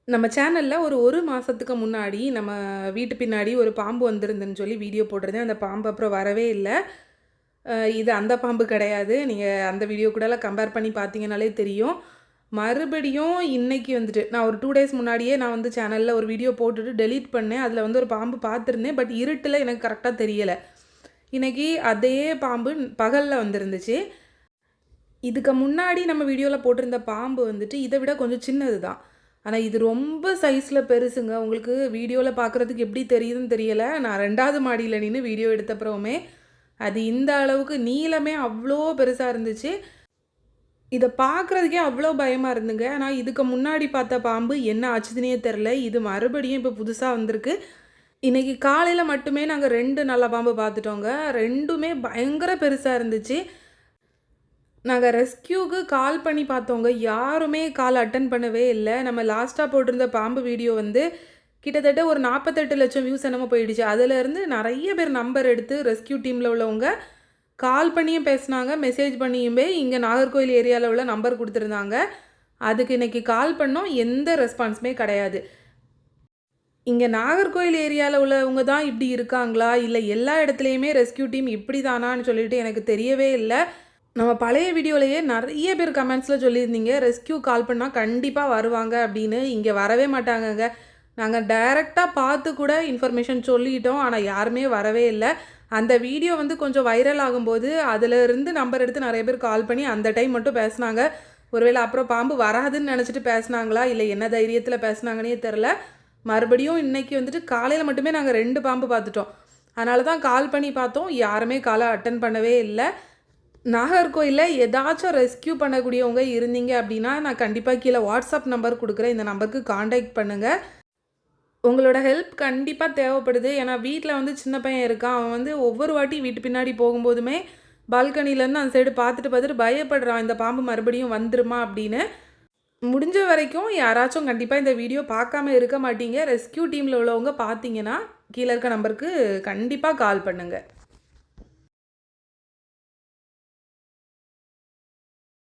நம்ம சேனல்ல ஒரு மாசத்துக்கு முன்னாடி நம்ம வீட்டு பின்னாடி ஒரு பாம்பு வந்திருந்துன்னு சொல்லி வீடியோ போட்டிருந்தேன். அந்த பாம்பு அப்புறம் வரவே இல்ல. இது அந்த பாம்பு கிடையாது. நீங்க அந்த வீடியோ கூடலாம் கம்பேர் பண்ணி பார்த்தீங்கனாலே தெரியும். மறுபடியும் இன்னைக்கு வந்துட்டு நான் ஒரு 2 டேஸ் முன்னாடியே நான் வந்து சேனல்ல ஒரு வீடியோ போட்டுட்டு டெலீட் பண்ணேன். அதில வந்து ஒரு பாம்பு பார்த்துருந்தேன். பட் இருட்டுல எனக்கு கரெக்ட்டா தெரியல. இன்னைக்கு அதே பாம்பு பகல்ல வந்திருந்துச்சு. இதுக்கு முன்னாடி நம்ம வீடியோல போட்டிருந்த பாம்பு வந்துட்டு இத விட கொஞ்சம் சின்னது தான். ஆனா இது ரொம்ப சைஸ்ல பெருசுங்க. உங்களுக்கு வீடியோல பார்க்குறதுக்கு எப்படி தெரியுதுன்னு தெரியல. நான் 2வது மாடியில நின்னு வீடியோ எடுத்தப்புறமே, அது இந்த அளவுக்கு நீளமே அவ்ளோ பெருசா இருந்துச்சு. இத பார்க்குறதுக்கே அவ்ளோ பயமா இருந்துங்க. ஆனா இதுக்கு முன்னாடி பார்த்த பாம்பு என்ன ஆச்சுதுன்னே தெரியல. இது மறுபடியும் இப்போ புதுசா வந்திருக்கு. இன்னைக்கு காலையில மட்டுமே நாங்க 2 நல்ல பாம்பு பார்த்துட்டோங்க. 2மே பயங்கர பெருசா இருந்துச்சு. நாங்க ரெஸ்க்யூக்கு கால் பண்ணி பார்த்தோங்க. யாருமே கால் அட்டெண்ட் பண்ணவே இல்ல. நம்ம லாஸ்ட்டா போட்டிருந்த பாம்பு வீடியோ வந்து கிட்டத்தட்ட ஒரு 48,00,000 வியூஸ் என்னமோ போயிடுச்சு. அதிலேருந்து நெறைய பேர் நம்பர் எடுத்து ரெஸ்க்யூ டீம்ல உள்ளவங்க கால் பண்ணியும் பேசுனாங்க. மெசேஜ் பண்ணியுமே இங்க நாகர்கோவில் ஏரியால உள்ள நம்பர் குடுத்துருந்தாங்க. அதுக்கு இன்னைக்கு கால் பண்ணோம். எந்த ரெஸ்பான்ஸுமே கிடையாது. இங்க நாகர்கோவில் ஏரியால உள்ளவங்க தான் இப்படி இருக்காங்களா? இல்ல எல்லா இடத்துலயுமே ரெஸ்க்யூ டீம் இப்படி தானான்னு சொல்லிட்டு எனக்கு தெரியவே இல்ல. நம்ம பழைய வீடியோலயே நெறைய பேர் கமெண்ட்ஸ்ல சொல்லியிருந்தீங்க, ரெஸ்க்யூ கால் பண்ணா கண்டிப்பா வருவாங்க அப்படின்னு. இங்க வரவே மாட்டாங்கங்க. நாங்க டைரக்ட்டா பார்த்து கூட இன்ஃபர்மேஷன் சொல்லிட்டோம். ஆனா யாருமே வரவே இல்ல. அந்த வீடியோ வந்து கொஞ்சம் வைரல் ஆகும்போது, அதிலிருந்து நம்பர் எடுத்து நெறைய பேர் கால் பண்ணி அந்த டைம் மட்டும் பேசுனாங்க. ஒருவேளை அப்புறம் பாம்பு வராதுன்னு நெனச்சுட்டு பேசுனாங்களா? இல்ல என்ன தைரியத்தில பேசுனாங்கன்னே தெரியல. மறுபடியும் இன்னைக்கு வந்துட்டு காலையில மட்டுமே நாங்க 2 பாம்பு பார்த்துட்டோம். அதனால தான் கால் பண்ணி பார்த்தோம். யாருமே கால அட்டெண்ட் பண்ணவே இல்ல. நாகர்கோயில்ல ஏதாச்சும் ரெஸ்க்யூ பண்ணக்கூடியவங்க இருந்தீங்க அப்படின்னா, நான் கண்டிப்பா கீழ வாட்ஸ்அப் நம்பர் குடுக்குறேன். இந்த நம்பருக்கு கான்டாக்ட் பண்ணுங்க. உங்களோட ஹெல்ப் கண்டிப்பா தேவைப்படுது. ஏன்னா வீட்ல வந்து சின்ன பையன் இருக்கான். அவன் வந்து ஒவ்வொரு வாட்டி வீட்டு பின்னாடி போகும்போதுமே, பால்கனிலேருந்து அந்த சைடு பார்த்துட்டு பார்த்துட்டு பயப்படுறான். இந்த பாம்பு மறுபடியும் வந்துருமா அப்படின்னு. முடிஞ்ச வரைக்கும் யாராச்சும் கண்டிப்பா இந்த வீடியோ பார்க்காம இருக்க மாட்டீங்க. ரெஸ்க்யூ டீம்ல உள்ளவங்க பார்த்தீங்கன்னா, கீழ இருக்க நம்பருக்கு கண்டிப்பா கால் பண்ணுங்க.